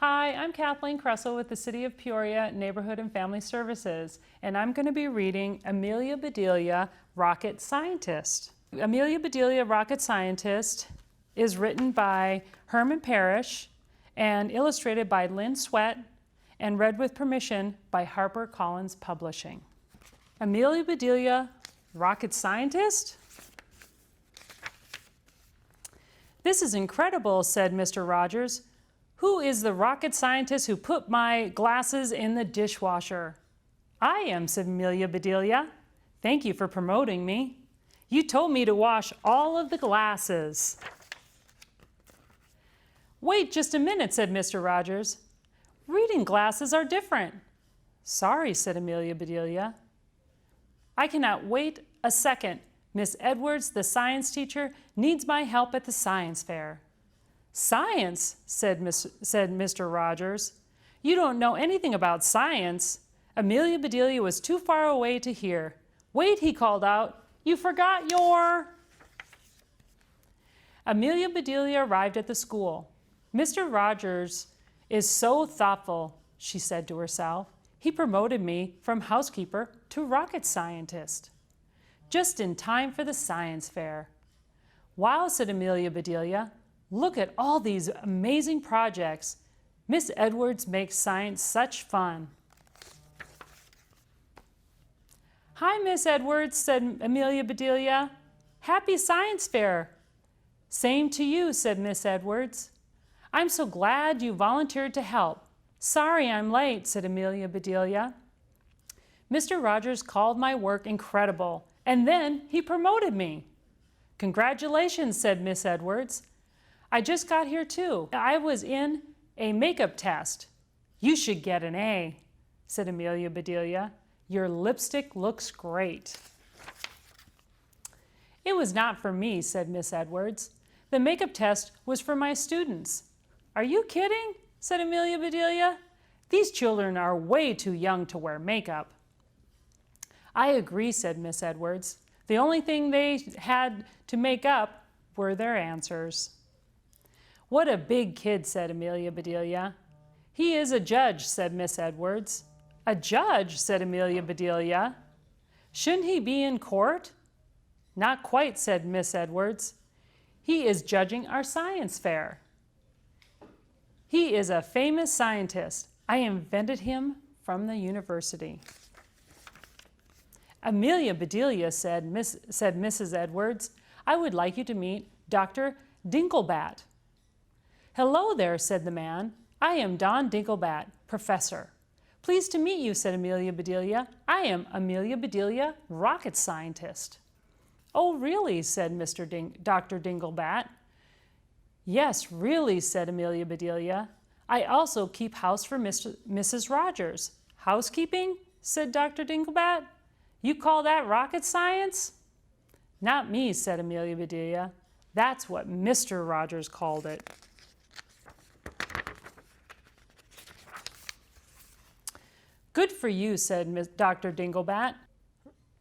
Hi, I'm Kathleen Kressel with the City of Peoria Neighborhood and Family Services, and I'm going to be reading Amelia Bedelia, Rocket Scientist. Amelia Bedelia, Rocket Scientist is written by Herman Parrish and illustrated by Lynn Sweat and read with permission by HarperCollins Publishing. Amelia Bedelia, Rocket Scientist? This is incredible, said Mr. Rogers. Who is the rocket scientist who put my glasses in the dishwasher? I am, said Amelia Bedelia. Thank you for promoting me. You told me to wash all of the glasses. Wait just a minute, said Mr. Rogers. Reading glasses are different. Sorry, said Amelia Bedelia. I cannot wait a second. Miss Edwards, the science teacher, needs my help at the science fair. Science, said Mr. Rogers. You don't know anything about science. Amelia Bedelia was too far away to hear. Wait, he called out. You forgot your... Amelia Bedelia arrived at the school. Mr. Rogers is so thoughtful, she said to herself. He promoted me from housekeeper to rocket scientist. Just in time for the science fair. Wow, said Amelia Bedelia. Look at all these amazing projects. Miss Edwards makes science such fun. Hi, Miss Edwards, said Amelia Bedelia. Happy science fair. Same to you, said Miss Edwards. I'm so glad you volunteered to help. Sorry I'm late, said Amelia Bedelia. Mr. Rogers called my work incredible, and then he promoted me. Congratulations, said Miss Edwards. I just got here too. I was in a makeup test. You should get an A, said Amelia Bedelia. Your lipstick looks great. It was not for me, said Miss Edwards. The makeup test was for my students. Are you kidding? Said Amelia Bedelia. These children are way too young to wear makeup. I agree, said Miss Edwards. The only thing they had to make up were their answers. What a big kid, said Amelia Bedelia. He is a judge, said Miss Edwards. A judge, said Amelia Bedelia. Shouldn't he be in court? Not quite, said Miss Edwards. He is judging our science fair. He is a famous scientist. I invented him from the university. Amelia Bedelia said Mrs. Edwards, I would like you to meet Dr. Dinglebat. Hello there, said the man. I am Don Dinglebat, professor. Pleased to meet you, said Amelia Bedelia. I am Amelia Bedelia, rocket scientist. Oh, really, said Dr. Dinglebat. Yes, really, said Amelia Bedelia. I also keep house for Mrs. Rogers. Housekeeping, said Dr. Dinglebat. You call that rocket science? Not me, said Amelia Bedelia. That's what Mr. Rogers called it. Good for you, said Dr. Dinglebat.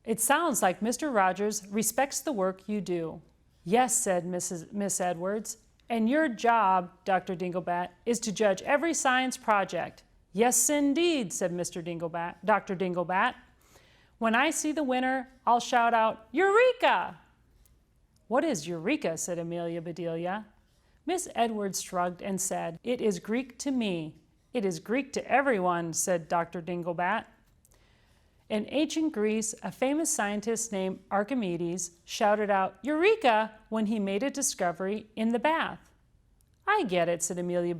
It sounds like Mr. Rogers respects the work you do. Yes, said Miss Edwards. And your job, Dr. Dinglebat, is to judge every science project. Yes, indeed, said Dr. Dinglebat. When I see the winner, I'll shout out, Eureka! What is Eureka, said Amelia Bedelia. Miss Edwards shrugged and said, It is Greek to me. It is Greek to everyone, said Dr. Dinglebat. In ancient Greece, a famous scientist named Archimedes shouted out, Eureka, when he made a discovery in the bath. I get it, said Amelia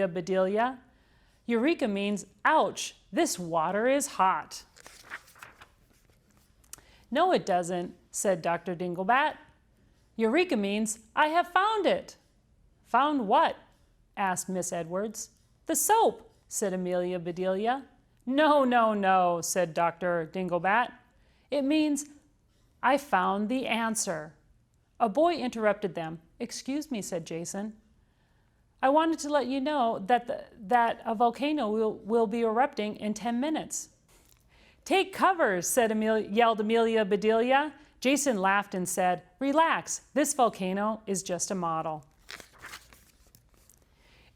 Bedelia. Eureka means, ouch, this water is hot. No, it doesn't, said Dr. Dinglebat. Eureka means, I have found it. Found what? Asked Miss Edwards. The soap, said Amelia Bedelia. No, no, no, said Dr. Dinglebat. It means, I found the answer. A boy interrupted them. Excuse me, said Jason. I wanted to let you know that a volcano will be erupting in 10 minutes. Take cover, yelled Amelia Bedelia. Jason laughed and said, Relax, this volcano is just a model.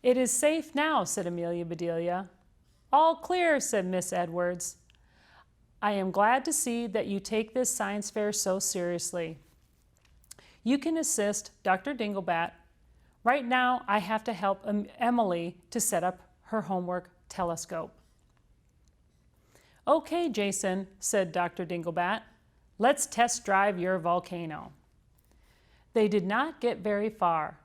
It is safe now, said Amelia Bedelia. All clear, said Miss Edwards. I am glad to see that you take this science fair so seriously. You can assist Dr. Dinglebat. Right now, I have to help Emily to set up her homework telescope. Okay, Jason, said Dr. Dinglebat. Let's test drive your volcano. They did not get very far.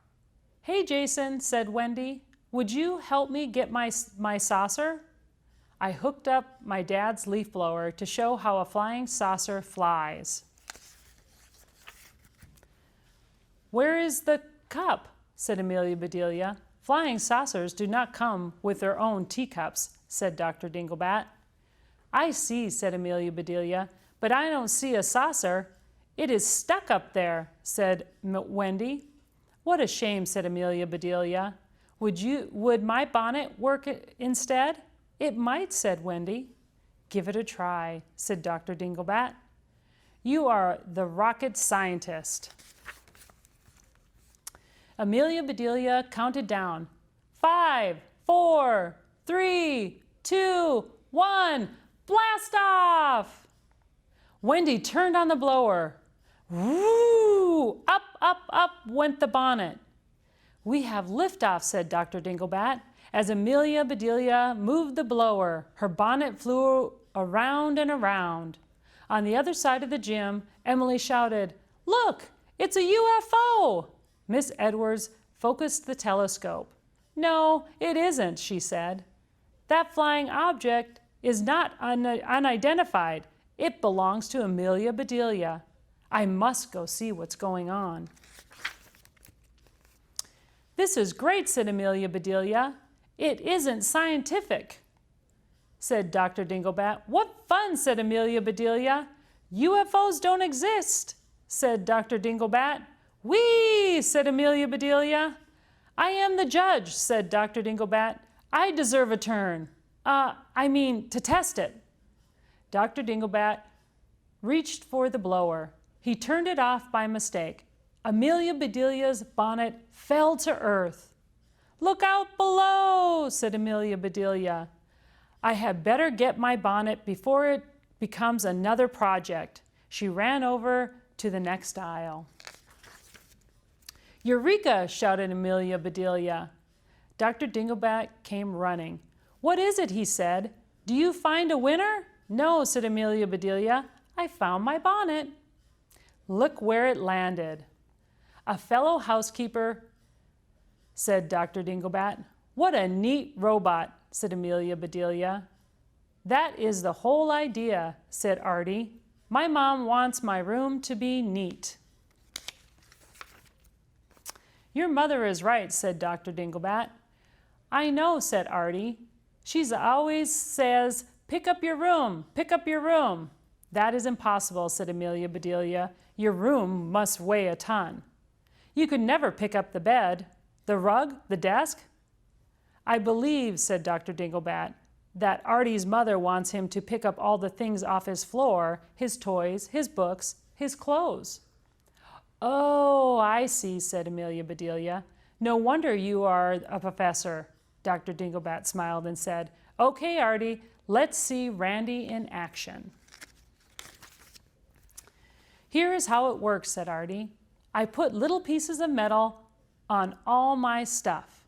Hey, Jason, said Wendy, would you help me get my saucer? I hooked up my dad's leaf blower to show how a flying saucer flies. Where is the cup? Said Amelia Bedelia. Flying saucers do not come with their own teacups, said Dr. Dinglebat. I see, said Amelia Bedelia, but I don't see a saucer. It is stuck up there, said Wendy. What a shame, said Amelia Bedelia. Would my bonnet work instead? It might, said Wendy. Give it a try, said Dr. Dinglebat. You are the rocket scientist. Amelia Bedelia counted down. 5, 4, 3, 2, 1, blast off! Wendy turned on the blower. Woo! Up, up, up went the bonnet. We have liftoff, said Dr. Dinglebat. As Amelia Bedelia moved the blower, her bonnet flew around and around. On the other side of the gym, Emily shouted, Look, it's a UFO! Miss Edwards focused the telescope. No, it isn't, she said. That flying object is not unidentified. It belongs to Amelia Bedelia. I must go see what's going on. This is great, said Amelia Bedelia. It isn't scientific, said Dr. Dinglebat. What fun, said Amelia Bedelia. UFOs don't exist, said Dr. Dinglebat. Whee, said Amelia Bedelia. I am the judge, said Dr. Dinglebat. I deserve a turn. To test it. Dr. Dinglebat reached for the blower. He turned it off by mistake. Amelia Bedelia's bonnet fell to earth. Look out below, said Amelia Bedelia. I had better get my bonnet before it becomes another project. She ran over to the next aisle. Eureka, shouted Amelia Bedelia. Dr. Dinglebat came running. What is it, he said. Do you find a winner? No, said Amelia Bedelia. I found my bonnet. Look where it landed. A fellow housekeeper, said Dr. Dinglebat. What a neat robot, said Amelia Bedelia. That is the whole idea, said Artie. My mom wants my room to be neat. Your mother is right, said Dr. Dinglebat. I know, said Artie. She always says, pick up your room, pick up your room. That is impossible, said Amelia Bedelia. Your room must weigh a ton. You could never pick up the bed, the rug, the desk. I believe, said Dr. Dinglebat, that Artie's mother wants him to pick up all the things off his floor, his toys, his books, his clothes. Oh, I see, said Amelia Bedelia. No wonder you are a professor. Dr. Dinglebat smiled and said, Okay, Artie, let's see Randy in action. Here is how it works, said Artie. I put little pieces of metal on all my stuff.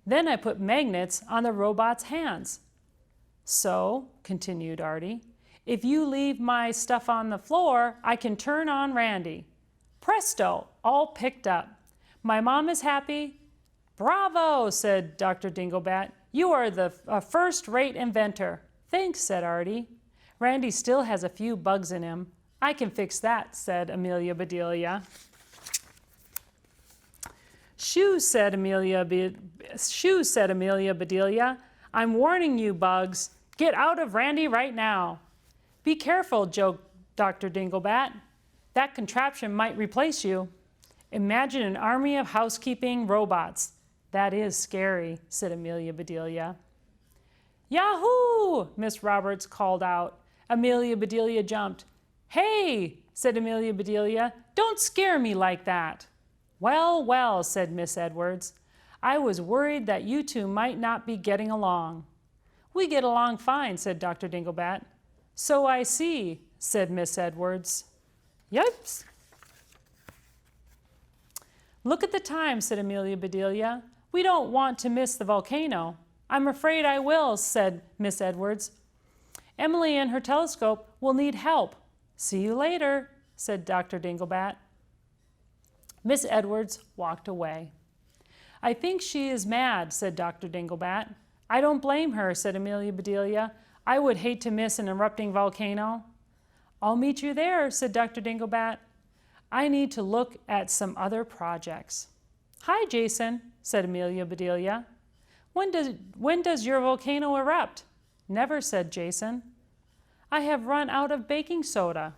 Then I put magnets on the robot's hands. So, continued Artie, if you leave my stuff on the floor, I can turn on Randy. Presto, all picked up. My mom is happy. Bravo, said Dr. Dinglebat. You are the first-rate inventor. Thanks, said Artie. Randy still has a few bugs in him. I can fix that, said Amelia Bedelia. Shoo, said Amelia Bedelia. I'm warning you, bugs. Get out of Randy right now. Be careful, joked Dr. Dinglebat. That contraption might replace you. Imagine an army of housekeeping robots. That is scary, said Amelia Bedelia. Yahoo! Miss Roberts called out. Amelia Bedelia jumped. Hey, said Amelia Bedelia, don't scare me like that. Well, well, said Miss Edwards. I was worried that you two might not be getting along." "We get along fine," said Dr. Dinglebat. "So I see," said Miss Edwards. "Yipes." "Look at the time," said Amelia Bedelia. "We don't want to miss the volcano." "I'm afraid I will," said Miss Edwards. "Emily and her telescope will need help." "See you later," said Dr. Dinglebat. Miss Edwards walked away. "I think she is mad," said Dr. Dinglebat. "I don't blame her," said Amelia Bedelia. "I would hate to miss an erupting volcano." "I'll meet you there," said Dr. Dinglebat. "I need to look at some other projects." "Hi, Jason," said Amelia Bedelia. When does your volcano erupt?" "Never," said Jason. "I have run out of baking soda."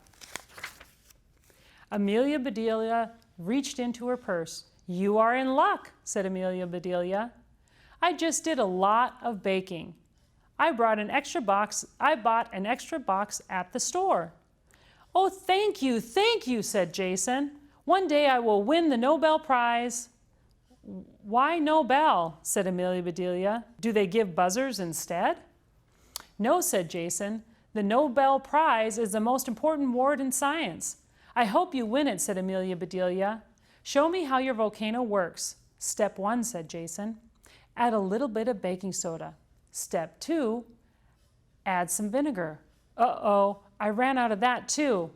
Amelia Bedelia reached into her purse. "You are in luck," said Amelia Bedelia. "I just did a lot of baking. I bought an extra box at the store." "Oh, thank you," said Jason. "One day I will win the Nobel Prize." "Why Nobel?" said Amelia Bedelia. "Do they give buzzers instead?" "No," said Jason. "The Nobel Prize is the most important award in science." "I hope you win it," said Amelia Bedelia. "Show me how your volcano works." "Step 1, said Jason. "Add a little bit of baking soda." "Step 2, add some vinegar." "Uh-oh, I ran out of that too."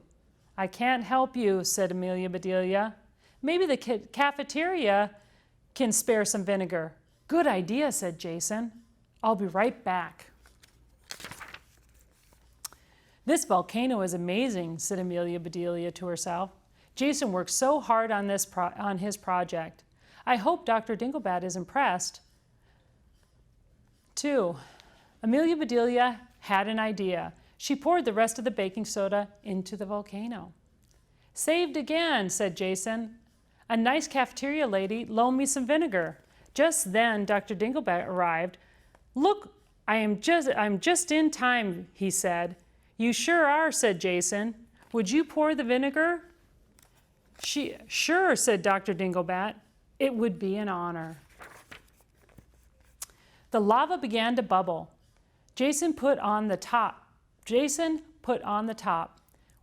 "I can't help you," said Amelia Bedelia. "Maybe the cafeteria can spare some vinegar." "Good idea," said Jason. "I'll be right back." "This volcano is amazing," said Amelia Bedelia to herself. "Jason worked so hard on his project. I hope Dr. Dinglebat is impressed, too." Amelia Bedelia had an idea. She poured the rest of the baking soda into the volcano. "Saved again," said Jason. "A nice cafeteria lady loaned me some vinegar." Just then Dr. Dinglebat arrived. "Look, I'm just in time," he said. "You sure are," said Jason. "Would you pour the vinegar?" "Sure," said Dr. Dinglebat. "It would be an honor." The lava began to bubble. Jason put on the top.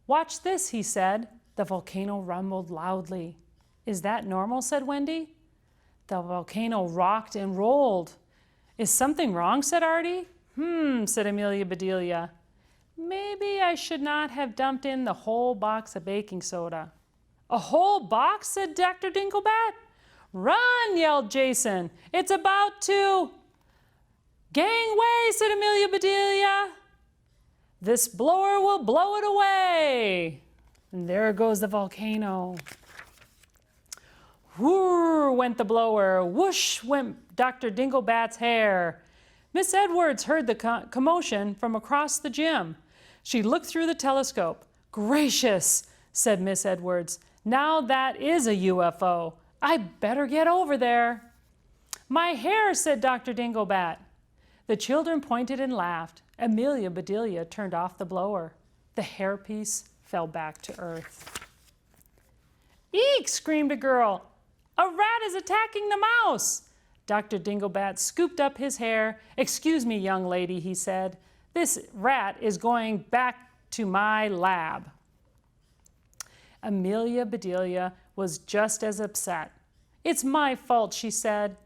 "Watch this," he said. The volcano rumbled loudly. "Is that normal?" said Wendy. The volcano rocked and rolled. "Is something wrong?" said Artie. Said Amelia Bedelia. "Maybe I should not have dumped in the whole box of baking soda." "A whole box?" said Dr. Dinglebat. "Run!" yelled Jason. "It's about to—" "Gangway!" said Amelia Bedelia. "This blower will blow it away." And there goes the volcano. Whirr went the blower. Whoosh went Dr. Dinglebat's hair. Miss Edwards heard the commotion from across the gym. She looked through the telescope. "Gracious," said Miss Edwards. "Now that is a UFO. I better get over there." "My hair," said Dr. Dinglebat. The children pointed and laughed. Amelia Bedelia turned off the blower. The hairpiece fell back to earth. "Eek!" screamed a girl. "A rat is attacking the mouse." Dr. Dinglebat scooped up his hair. "Excuse me, young lady," he said. "This rat is going back to my lab." Amelia Bedelia was just as upset. "It's my fault," she said.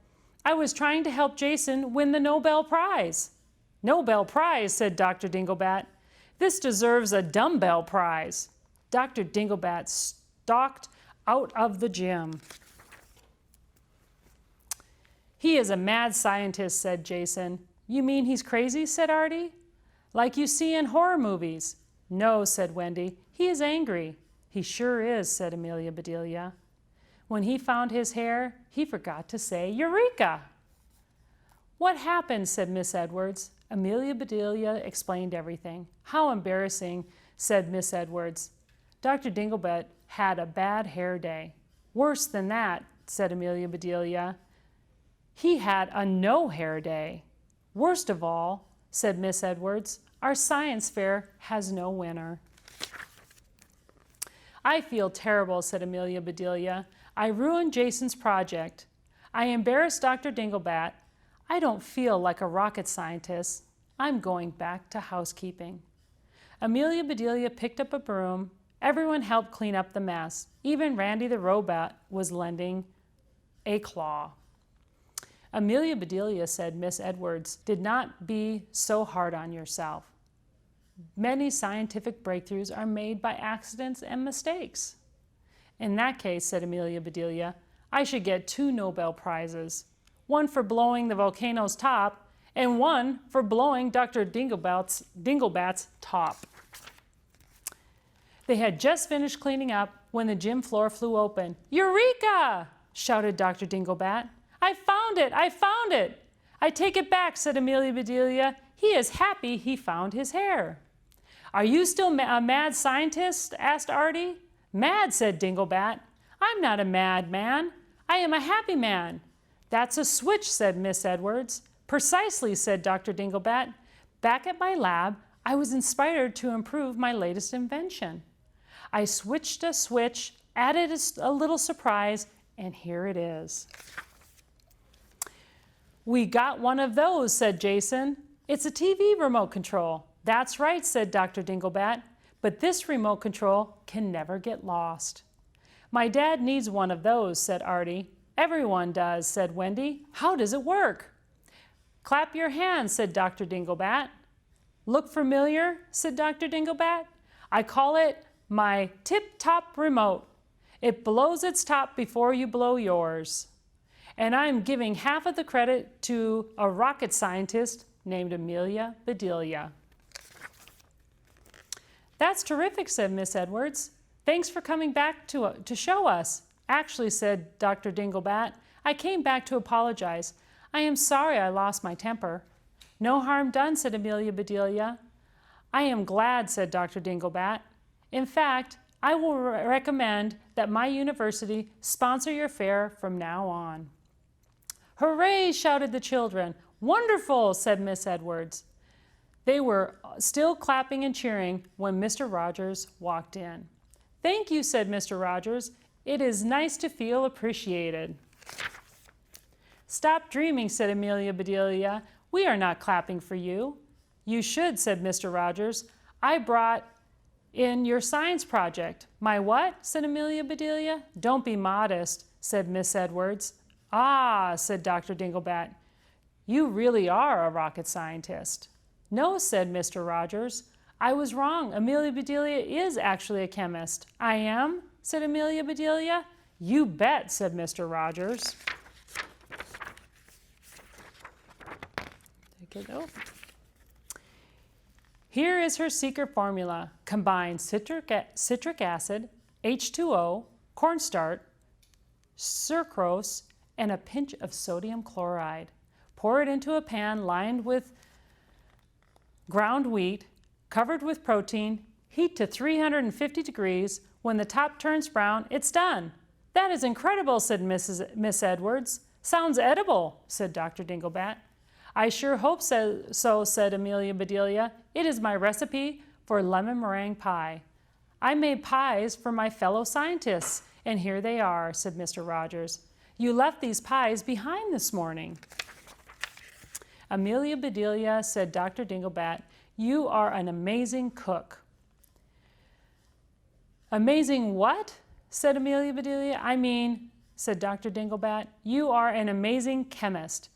"I was trying to help Jason win the Nobel Prize." "Nobel Prize," said Dr. Dinglebat. "This deserves a dumbbell prize." Dr. Dinglebat stalked out of the gym. "He is a mad scientist," said Jason. "You mean he's crazy?" said Artie. "Like you see in horror movies." "No," said Wendy. "He is angry." "He sure is," said Amelia Bedelia. "When he found his hair, he forgot to say Eureka." "What happened?" said Miss Edwards. Amelia Bedelia explained everything. "How embarrassing," said Miss Edwards. "Dr. Dinglebat had a bad hair day." "Worse than that," said Amelia Bedelia. "He had a no hair day." "Worst of all," said Miss Edwards, "our science fair has no winner." "I feel terrible," said Amelia Bedelia. "I ruined Jason's project. I embarrassed Dr. Dinglebat. I don't feel like a rocket scientist. I'm going back to housekeeping. Amelia Bedelia picked up a broom. Everyone helped clean up the mess. Even Randy the robot was lending a claw. Amelia Bedelia said, Miss Edwards, did not be so hard on yourself. Many scientific breakthroughs are made by accidents and mistakes. In that case, said Amelia Bedelia, I should get 2 Nobel Prizes, one for blowing the volcano's top and one for blowing Dr. Dinglebat's top. They had just finished cleaning up when the gym floor flew open. Eureka! Shouted Dr. Dinglebat. I found it! I found it! I take it back, said Amelia Bedelia. He is happy he found his hair. Are you still a mad scientist? Asked Artie. Mad, said Dinglebat. I'm not a mad man. I am a happy man. That's a switch, said Miss Edwards. Precisely, said Dr. Dinglebat. Back at my lab, I was inspired to improve my latest invention. I switched a switch, added a little surprise, and here it is. We got one of those, said Jason. It's a TV remote control. That's right, said Dr. Dinglebat, but this remote control can never get lost. My dad needs one of those, said Artie. Everyone does, said Wendy. How does it work? Clap your hands, said Dr. Dinglebat. Look familiar, said Dr. Dinglebat. I call it my tip-top remote. It blows its top before you blow yours. And I'm giving half of the credit to a rocket scientist named Amelia Bedelia. That's terrific, said Miss Edwards. Thanks for coming back to show us. Actually, said Dr. Dinglebat, I came back to apologize. I am sorry I lost my temper. No harm done, said Amelia Bedelia. I am glad, said Dr. Dinglebat. In fact, I will recommend that my university sponsor your fair from now on. Hooray, shouted the children. Wonderful, said Miss Edwards. They were still clapping and cheering when Mr. Rogers walked in. Thank you, said Mr. Rogers. It is nice to feel appreciated. Stop dreaming, said Amelia Bedelia. We are not clapping for you. You should, said Mr. Rogers. I brought in your science project. My what? Said Amelia Bedelia. Don't be modest, said Miss Edwards. Ah, said Dr. Dinglebat. You really are a rocket scientist. No, said Mr. Rogers. I was wrong. Amelia Bedelia is actually a chemist. I am, said Amelia Bedelia. You bet, said Mr. Rogers. Take it over. Here is her secret formula. Combine citric acid, H2O, cornstarch, sucrose, and a pinch of sodium chloride. Pour it into a pan lined with ground wheat, covered with protein, heat to 350 degrees. When the top turns brown, it's done. That is incredible, said Miss Edwards. Sounds edible, said Dr. Dinglebat. I sure hope so, said Amelia Bedelia. It is my recipe for lemon meringue pie. I made pies for my fellow scientists, and here they are, said Mr. Rogers. You left these pies behind this morning. Amelia Bedelia, said Dr. Dinglebat, you are an amazing cook. Amazing what? Said Amelia Bedelia. I mean, said Dr. Dinglebat, you are an amazing chemist.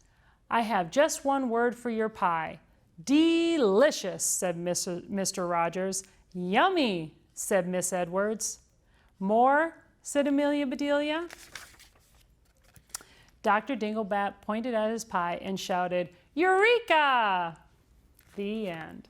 I have just one word for your pie. Delicious, said Mr. Rogers. Yummy, said Miss Edwards. More, said Amelia Bedelia. Dr. Dinglebat pointed at his pie and shouted, Eureka! The end.